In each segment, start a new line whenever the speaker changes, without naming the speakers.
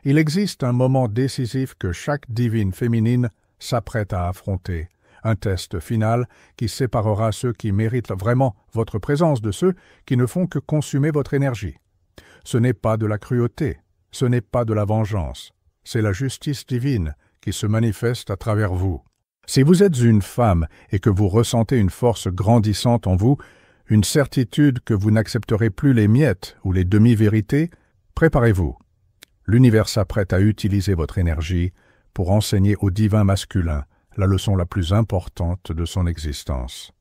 Il existe un moment décisif que chaque divine féminine s'apprête à affronter, un test final qui séparera ceux qui méritent vraiment votre présence de ceux qui ne font que consumer votre énergie. Ce n'est pas de la cruauté, ce n'est pas de la vengeance, c'est la justice divine qui se manifeste à travers vous. Si vous êtes une femme et que vous ressentez une force grandissante en vous, une certitude que vous n'accepterez plus les miettes ou les demi-vérités, préparez-vous. L'univers s'apprête à utiliser votre énergie pour enseigner au divin masculin la leçon la plus importante de son existence.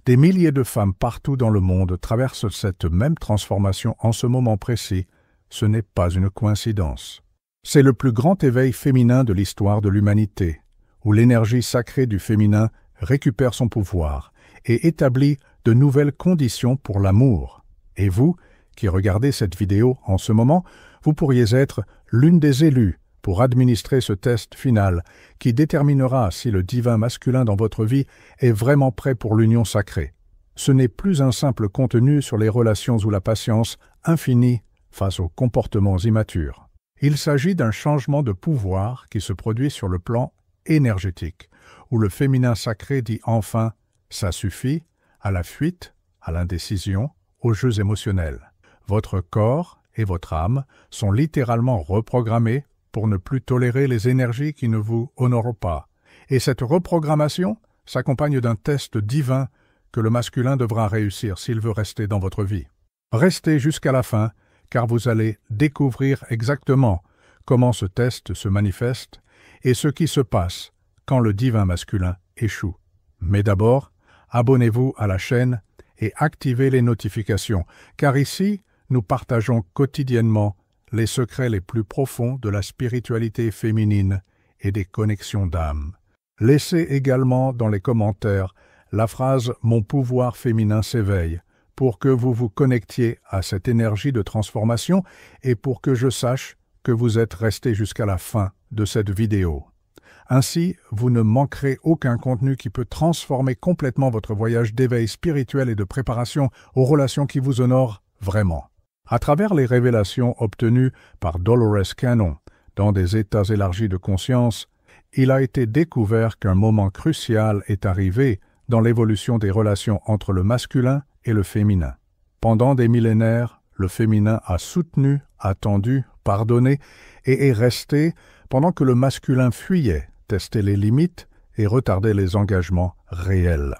Des milliers de femmes partout dans le monde traversent cette même transformation en ce moment précis. Ce n'est pas une coïncidence. C'est le plus grand éveil féminin de l'histoire de l'humanité, où l'énergie sacrée du féminin récupère son pouvoir et établit de nouvelles conditions pour l'amour. Et vous, qui regardez cette vidéo en ce moment, vous pourriez être l'une des élues pour administrer ce test final qui déterminera si le divin masculin dans votre vie est vraiment prêt pour l'union sacrée. Ce n'est plus un simple contenu sur les relations ou la patience infinie face aux comportements immatures. Il s'agit d'un changement de pouvoir qui se produit sur le plan énergétique, où le féminin sacré dit enfin « ça suffit » à la fuite, à l'indécision, aux jeux émotionnels. Votre corps et votre âme sont littéralement reprogrammés pour ne plus tolérer les énergies qui ne vous honorent pas. Et cette reprogrammation s'accompagne d'un test divin que le masculin devra réussir s'il veut rester dans votre vie. Restez jusqu'à la fin, car vous allez découvrir exactement comment ce test se manifeste et ce qui se passe quand le divin masculin échoue. Mais d'abord, abonnez-vous à la chaîne et activez les notifications, car ici, nous partageons quotidiennement les secrets les plus profonds de la spiritualité féminine et des connexions d'âme. Laissez également dans les commentaires la phrase « Mon pouvoir féminin s'éveille » pour que vous vous connectiez à cette énergie de transformation et pour que je sache que vous êtes resté jusqu'à la fin de cette vidéo. Ainsi, vous ne manquerez aucun contenu qui peut transformer complètement votre voyage d'éveil spirituel et de préparation aux relations qui vous honorent vraiment. À travers les révélations obtenues par Dolores Cannon dans des états élargis de conscience, il a été découvert qu'un moment crucial est arrivé dans l'évolution des relations entre le masculin et le féminin. Pendant des millénaires, le féminin a soutenu, attendu, pardonné et est resté pendant que le masculin fuyait, testait les limites et retardait les engagements réels.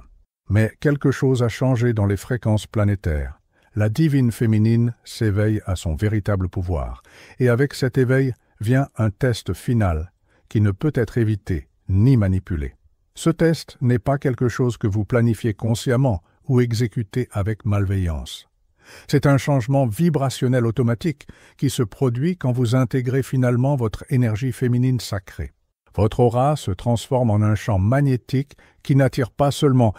Mais quelque chose a changé dans les fréquences planétaires. La divine féminine s'éveille à son véritable pouvoir, et avec cet éveil vient un test final qui ne peut être évité ni manipulé. Ce test n'est pas quelque chose que vous planifiez consciemment ou exécutez avec malveillance. C'est un changement vibrationnel automatique qui se produit quand vous intégrez finalement votre énergie féminine sacrée. Votre aura se transforme en un champ magnétique qui n'attire pas seulement,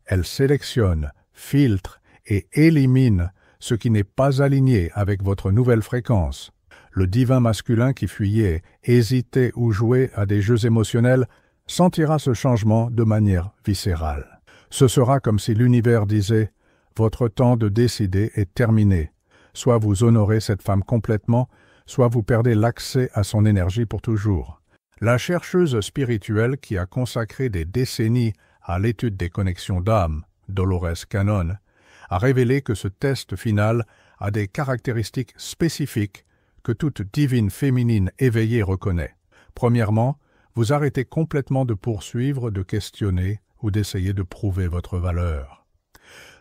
elle sélectionne, filtre et élimine ce qui n'est pas aligné avec votre nouvelle fréquence. Le divin masculin qui fuyait, hésitait ou jouait à des jeux émotionnels sentira ce changement de manière viscérale. Ce sera comme si l'univers disait « Votre temps de décider est terminé. Soit vous honorez cette femme complètement, soit vous perdez l'accès à son énergie pour toujours. » La chercheuse spirituelle qui a consacré des décennies à l'étude des connexions d'âme, Dolores Cannon, a révélé que ce test final a des caractéristiques spécifiques que toute divine féminine éveillée reconnaît. Premièrement, vous arrêtez complètement de poursuivre, de questionner ou d'essayer de prouver votre valeur.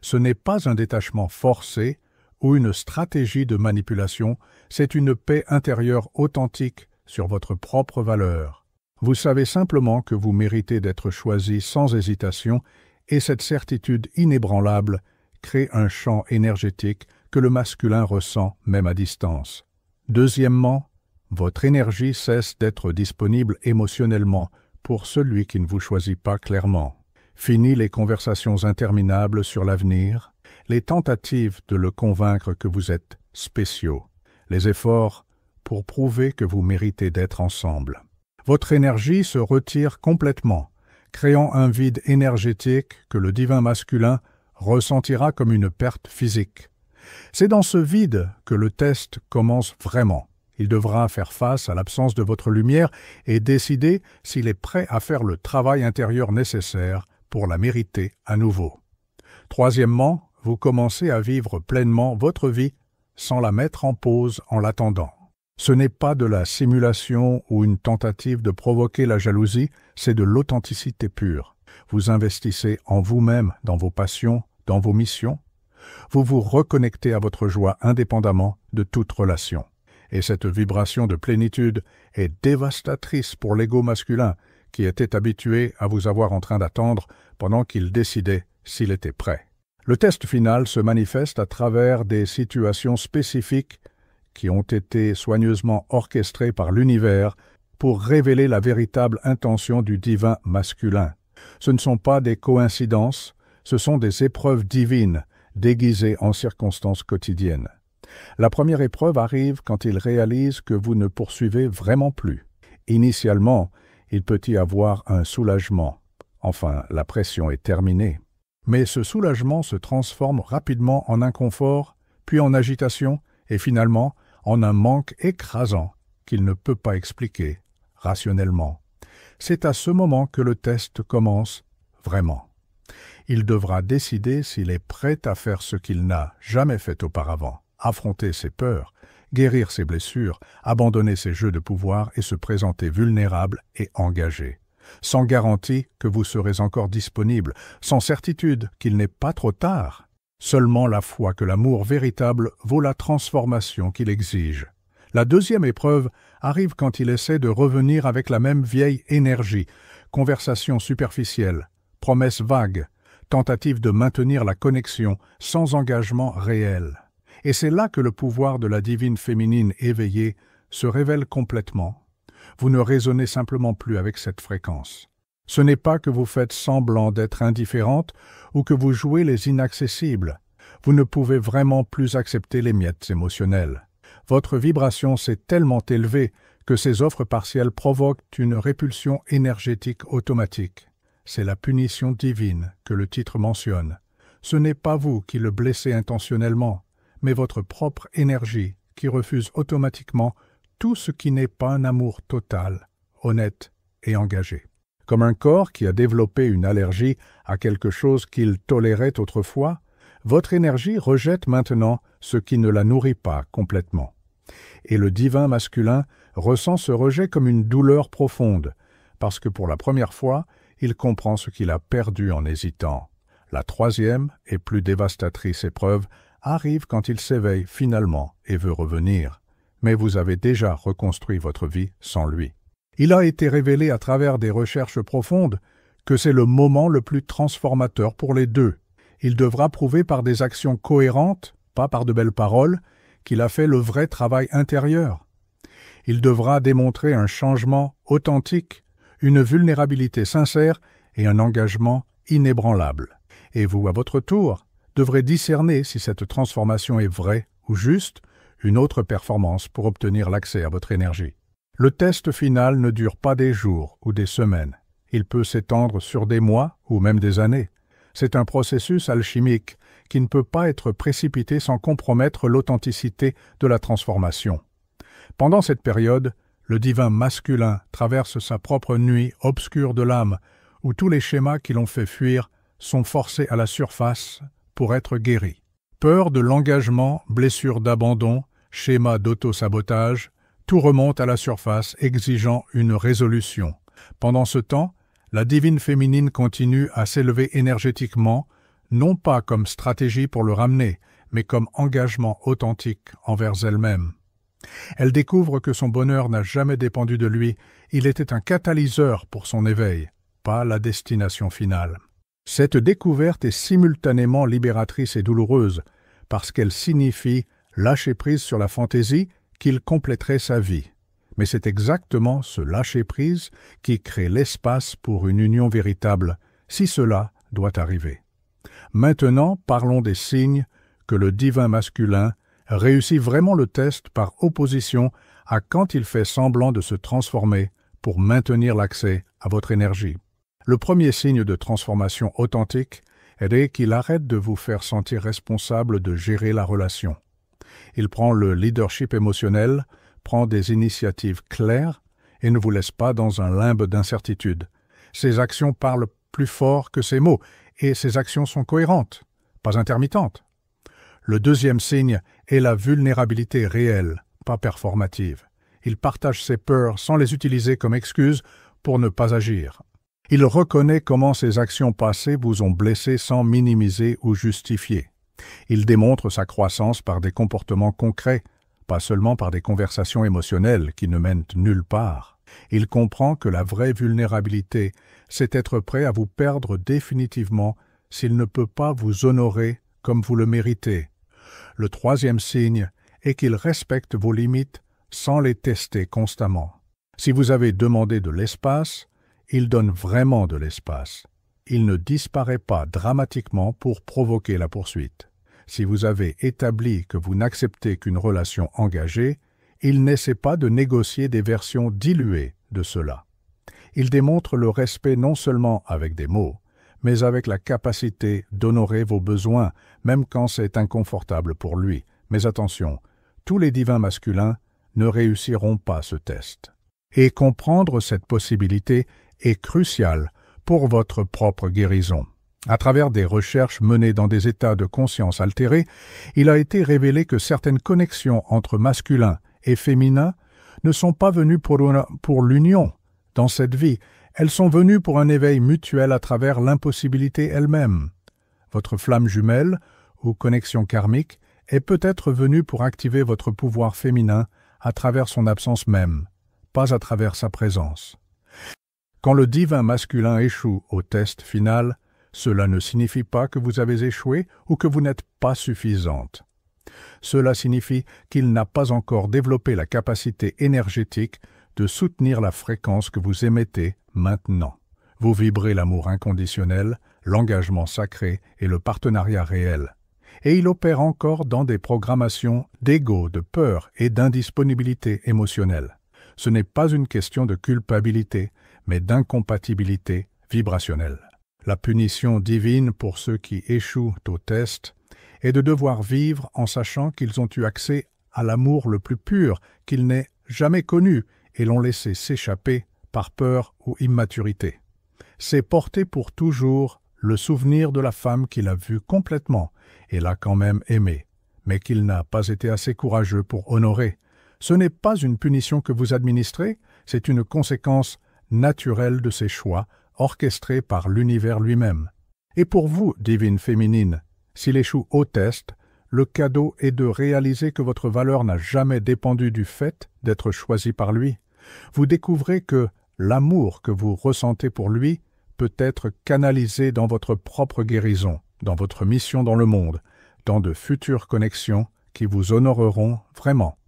Ce n'est pas un détachement forcé ou une stratégie de manipulation, c'est une paix intérieure authentique sur votre propre valeur. Vous savez simplement que vous méritez d'être choisi sans hésitation et cette certitude inébranlable crée un champ énergétique que le masculin ressent même à distance. Deuxièmement, votre énergie cesse d'être disponible émotionnellement pour celui qui ne vous choisit pas clairement. Fini les conversations interminables sur l'avenir, les tentatives de le convaincre que vous êtes spéciaux, les efforts pour prouver que vous méritez d'être ensemble. Votre énergie se retire complètement, créant un vide énergétique que le divin masculin ressentira comme une perte physique. C'est dans ce vide que le test commence vraiment. Il devra faire face à l'absence de votre lumière et décider s'il est prêt à faire le travail intérieur nécessaire pour la mériter à nouveau. Troisièmement, vous commencez à vivre pleinement votre vie sans la mettre en pause en l'attendant. Ce n'est pas de la simulation ou une tentative de provoquer la jalousie, c'est de l'authenticité pure. Vous investissez en vous-même, dans vos passions, dans vos missions. Vous vous reconnectez à votre joie indépendamment de toute relation. Et cette vibration de plénitude est dévastatrice pour l'ego masculin qui était habitué à vous avoir en train d'attendre pendant qu'il décidait s'il était prêt. Le test final se manifeste à travers des situations spécifiques qui ont été soigneusement orchestrées par l'univers pour révéler la véritable intention du divin masculin. Ce ne sont pas des coïncidences, ce sont des épreuves divines déguisées en circonstances quotidiennes. La première épreuve arrive quand il réalise que vous ne poursuivez vraiment plus. Initialement, il peut y avoir un soulagement. Enfin, la pression est terminée. Mais ce soulagement se transforme rapidement en inconfort, puis en agitation, et finalement en un manque écrasant qu'il ne peut pas expliquer rationnellement. C'est à ce moment que le test commence vraiment. Il devra décider s'il est prêt à faire ce qu'il n'a jamais fait auparavant, affronter ses peurs, guérir ses blessures, abandonner ses jeux de pouvoir et se présenter vulnérable et engagé, sans garantie que vous serez encore disponible, sans certitude qu'il n'est pas trop tard. Seulement la foi que l'amour véritable vaut la transformation qu'il exige. La deuxième épreuve arrive quand il essaie de revenir avec la même vieille énergie, conversation superficielle, promesses vagues, tentative de maintenir la connexion sans engagement réel. Et c'est là que le pouvoir de la divine féminine éveillée se révèle complètement. Vous ne raisonnez simplement plus avec cette fréquence. Ce n'est pas que vous faites semblant d'être indifférente ou que vous jouez les inaccessibles. Vous ne pouvez vraiment plus accepter les miettes émotionnelles. Votre vibration s'est tellement élevée que ces offres partielles provoquent une répulsion énergétique automatique. C'est la punition divine que le titre mentionne. Ce n'est pas vous qui le blessez intentionnellement, mais votre propre énergie qui refuse automatiquement tout ce qui n'est pas un amour total, honnête et engagé. Comme un corps qui a développé une allergie à quelque chose qu'il tolérait autrefois, votre énergie rejette maintenant ce qui ne la nourrit pas complètement. Et le divin masculin ressent ce rejet comme une douleur profonde, parce que pour la première fois, il comprend ce qu'il a perdu en hésitant. La troisième et plus dévastatrice épreuve arrive quand il s'éveille finalement et veut revenir. Mais vous avez déjà reconstruit votre vie sans lui. Il a été révélé à travers des recherches profondes que c'est le moment le plus transformateur pour les deux. Il devra prouver par des actions cohérentes, pas par de belles paroles, qu'il a fait le vrai travail intérieur. Il devra démontrer un changement authentique, une vulnérabilité sincère et un engagement inébranlable. Et vous, à votre tour, devrez discerner si cette transformation est vraie ou juste une autre performance pour obtenir l'accès à votre énergie. Le test final ne dure pas des jours ou des semaines. Il peut s'étendre sur des mois ou même des années. C'est un processus alchimique qui ne peut pas être précipité sans compromettre l'authenticité de la transformation. Pendant cette période, le divin masculin traverse sa propre nuit obscure de l'âme, où tous les schémas qui l'ont fait fuir sont forcés à la surface pour être guéris. Peur de l'engagement, blessure d'abandon, schéma d'auto-sabotage, tout remonte à la surface exigeant une résolution. Pendant ce temps, la divine féminine continue à s'élever énergétiquement, non pas comme stratégie pour le ramener, mais comme engagement authentique envers elle-même. Elle découvre que son bonheur n'a jamais dépendu de lui, il était un catalyseur pour son éveil, pas la destination finale. Cette découverte est simultanément libératrice et douloureuse, parce qu'elle signifie lâcher prise sur la fantaisie qu'il compléterait sa vie. Mais c'est exactement ce lâcher-prise qui crée l'espace pour une union véritable, si cela doit arriver. Maintenant, parlons des signes que le divin masculin réussit vraiment le test par opposition à quand il fait semblant de se transformer pour maintenir l'accès à votre énergie. Le premier signe de transformation authentique est qu'il arrête de vous faire sentir responsable de gérer la relation. Il prend le leadership émotionnel, prend des initiatives claires et ne vous laisse pas dans un limbe d'incertitude. Ses actions parlent plus fort que ses mots, et ses actions sont cohérentes, pas intermittentes. Le deuxième signe est la vulnérabilité réelle, pas performative. Il partage ses peurs sans les utiliser comme excuse pour ne pas agir. Il reconnaît comment ses actions passées vous ont blessé sans minimiser ou justifier. Il démontre sa croissance par des comportements concrets, pas seulement par des conversations émotionnelles qui ne mènent nulle part. Il comprend que la vraie vulnérabilité, c'est être prêt à vous perdre définitivement s'il ne peut pas vous honorer comme vous le méritez. Le troisième signe est qu'il respecte vos limites sans les tester constamment. Si vous avez demandé de l'espace, il donne vraiment de l'espace. Il ne disparaît pas dramatiquement pour provoquer la poursuite. Si vous avez établi que vous n'acceptez qu'une relation engagée, il n'essaie pas de négocier des versions diluées de cela. Il démontre le respect non seulement avec des mots, mais avec la capacité d'honorer vos besoins, même quand c'est inconfortable pour lui. Mais attention, tous les divins masculins ne réussiront pas ce test. Et comprendre cette possibilité est crucial pour votre propre guérison. À travers des recherches menées dans des états de conscience altérés, il a été révélé que certaines connexions entre masculin et féminin ne sont pas venues pour l'union dans cette vie, elles sont venues pour un éveil mutuel à travers l'impossibilité elle-même. Votre flamme jumelle, ou connexion karmique, est peut-être venue pour activer votre pouvoir féminin à travers son absence même, pas à travers sa présence. Quand le divin masculin échoue au test final, cela ne signifie pas que vous avez échoué ou que vous n'êtes pas suffisante. Cela signifie qu'il n'a pas encore développé la capacité énergétique de soutenir la fréquence que vous émettez maintenant. Vous vibrez l'amour inconditionnel, l'engagement sacré et le partenariat réel. Et il opère encore dans des programmations d'ego, de peur et d'indisponibilité émotionnelle. Ce n'est pas une question de culpabilité, mais d'incompatibilité vibrationnelle. La punition divine pour ceux qui échouent au test est de devoir vivre en sachant qu'ils ont eu accès à l'amour le plus pur qu'ils n'aient jamais connu et l'ont laissé s'échapper par peur ou immaturité. C'est porter pour toujours le souvenir de la femme qu'il a vue complètement et l'a quand même aimée, mais qu'il n'a pas été assez courageux pour honorer. Ce n'est pas une punition que vous administrez, c'est une conséquence naturelle de ses choix, orchestrés par l'univers lui-même. Et pour vous, divine féminine, s'il échoue au test, le cadeau est de réaliser que votre valeur n'a jamais dépendu du fait d'être choisie par lui. Vous découvrez que l'amour que vous ressentez pour lui peut être canalisé dans votre propre guérison, dans votre mission dans le monde, dans de futures connexions qui vous honoreront vraiment.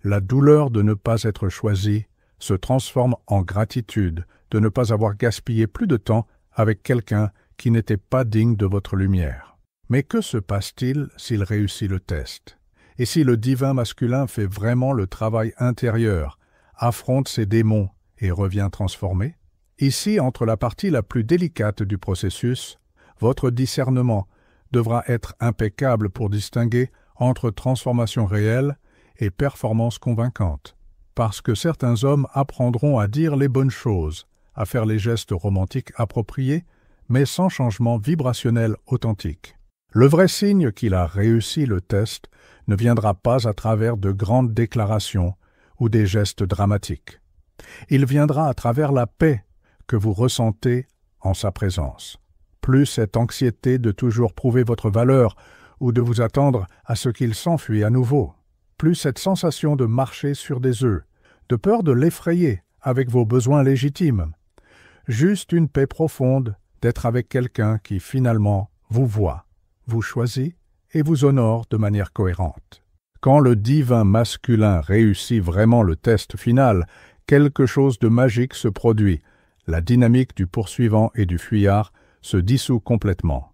La douleur de ne pas être choisi se transforme en gratitude de ne pas avoir gaspillé plus de temps avec quelqu'un qui n'était pas digne de votre lumière. Mais que se passe-t-il s'il réussit le test? Et si le divin masculin fait vraiment le travail intérieur, affronte ses démons et revient transformé? Ici, entre la partie la plus délicate du processus, votre discernement devra être impeccable pour distinguer entre transformation réelle et performance convaincante, parce que certains hommes apprendront à dire les bonnes choses, à faire les gestes romantiques appropriés, mais sans changement vibrationnel authentique. Le vrai signe qu'il a réussi le test ne viendra pas à travers de grandes déclarations ou des gestes dramatiques. Il viendra à travers la paix que vous ressentez en sa présence. Plus cette anxiété de toujours prouver votre valeur ou de vous attendre à ce qu'il s'enfuit à nouveau. Plus cette sensation de marcher sur des œufs, de peur de l'effrayer avec vos besoins légitimes. Juste une paix profonde d'être avec quelqu'un qui finalement vous voit, vous choisit et vous honore de manière cohérente. Quand le divin masculin réussit vraiment le test final, quelque chose de magique se produit. La dynamique du poursuivant et du fuyard se dissout complètement.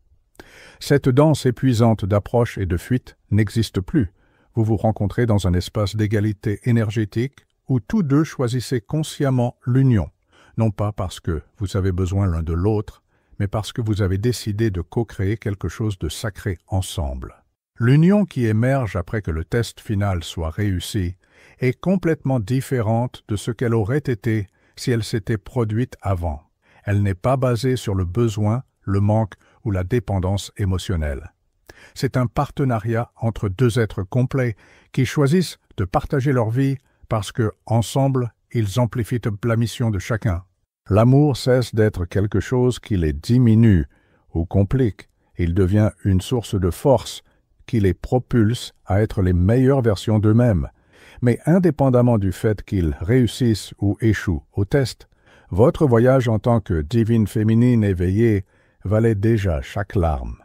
Cette danse épuisante d'approche et de fuite n'existe plus. Vous vous rencontrez dans un espace d'égalité énergétique où tous deux choisissez consciemment l'union, non pas parce que vous avez besoin l'un de l'autre, mais parce que vous avez décidé de co-créer quelque chose de sacré ensemble. L'union qui émerge après que le test final soit réussi est complètement différente de ce qu'elle aurait été si elle s'était produite avant. Elle n'est pas basée sur le besoin, le manque ou la dépendance émotionnelle. C'est un partenariat entre deux êtres complets qui choisissent de partager leur vie parce que, ensemble, ils amplifient la mission de chacun. L'amour cesse d'être quelque chose qui les diminue ou complique. Il devient une source de force qui les propulse à être les meilleures versions d'eux-mêmes. Mais indépendamment du fait qu'ils réussissent ou échouent au test, votre voyage en tant que divine féminine éveillée valait déjà chaque larme.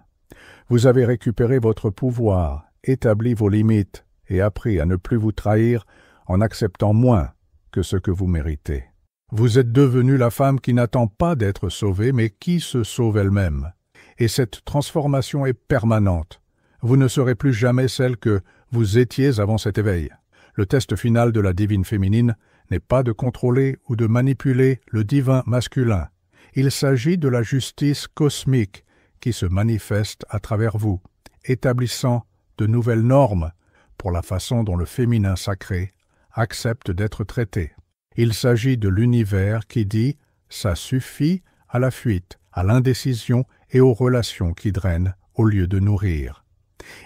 Vous avez récupéré votre pouvoir, établi vos limites et appris à ne plus vous trahir en acceptant moins que ce que vous méritez. Vous êtes devenue la femme qui n'attend pas d'être sauvée, mais qui se sauve elle-même. Et cette transformation est permanente. Vous ne serez plus jamais celle que vous étiez avant cet éveil. Le test final de la divine féminine n'est pas de contrôler ou de manipuler le divin masculin. Il s'agit de la justice cosmique qui se manifeste à travers vous, établissant de nouvelles normes pour la façon dont le féminin sacré accepte d'être traité. Il s'agit de l'univers qui dit « ça suffit » à la fuite, à l'indécision et aux relations qui drainent au lieu de nourrir.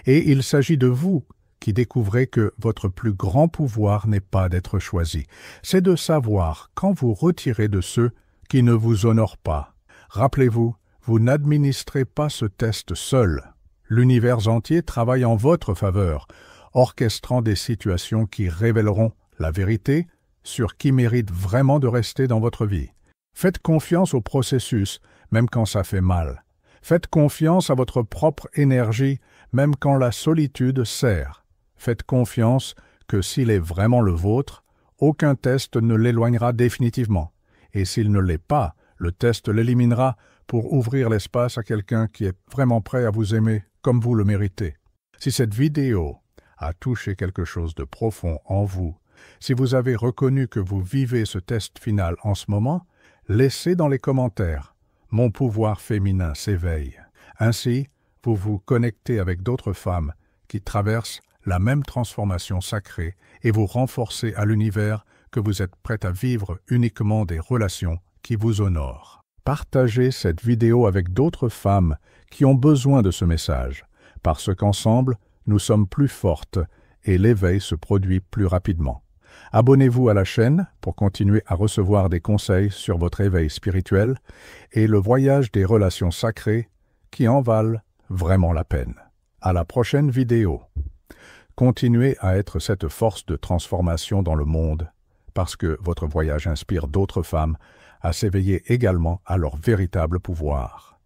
Et il s'agit de vous qui découvrez que votre plus grand pouvoir n'est pas d'être choisi, c'est de savoir quand vous retirez de ceux qui ne vous honorent pas. Rappelez-vous, vous n'administrez pas ce test seul. L'univers entier travaille en votre faveur, orchestrant des situations qui révéleront la vérité sur qui mérite vraiment de rester dans votre vie. Faites confiance au processus, même quand ça fait mal. Faites confiance à votre propre énergie, même quand la solitude serre. Faites confiance que s'il est vraiment le vôtre, aucun test ne l'éloignera définitivement. Et s'il ne l'est pas, le test l'éliminera pour ouvrir l'espace à quelqu'un qui est vraiment prêt à vous aimer comme vous le méritez. Si cette vidéo a touché quelque chose de profond en vous, si vous avez reconnu que vous vivez ce test final en ce moment, laissez dans les commentaires « Mon pouvoir féminin s'éveille ». Ainsi, vous vous connectez avec d'autres femmes qui traversent la même transformation sacrée et vous renforcez à l'univers que vous êtes prête à vivre uniquement des relations qui vous honorent. Partagez cette vidéo avec d'autres femmes qui ont besoin de ce message, parce qu'ensemble, nous sommes plus fortes et l'éveil se produit plus rapidement. Abonnez-vous à la chaîne pour continuer à recevoir des conseils sur votre éveil spirituel et le voyage des relations sacrées qui en valent vraiment la peine. À la prochaine vidéo. Continuez à être cette force de transformation dans le monde parce que votre voyage inspire d'autres femmes à s'éveiller également à leur véritable pouvoir.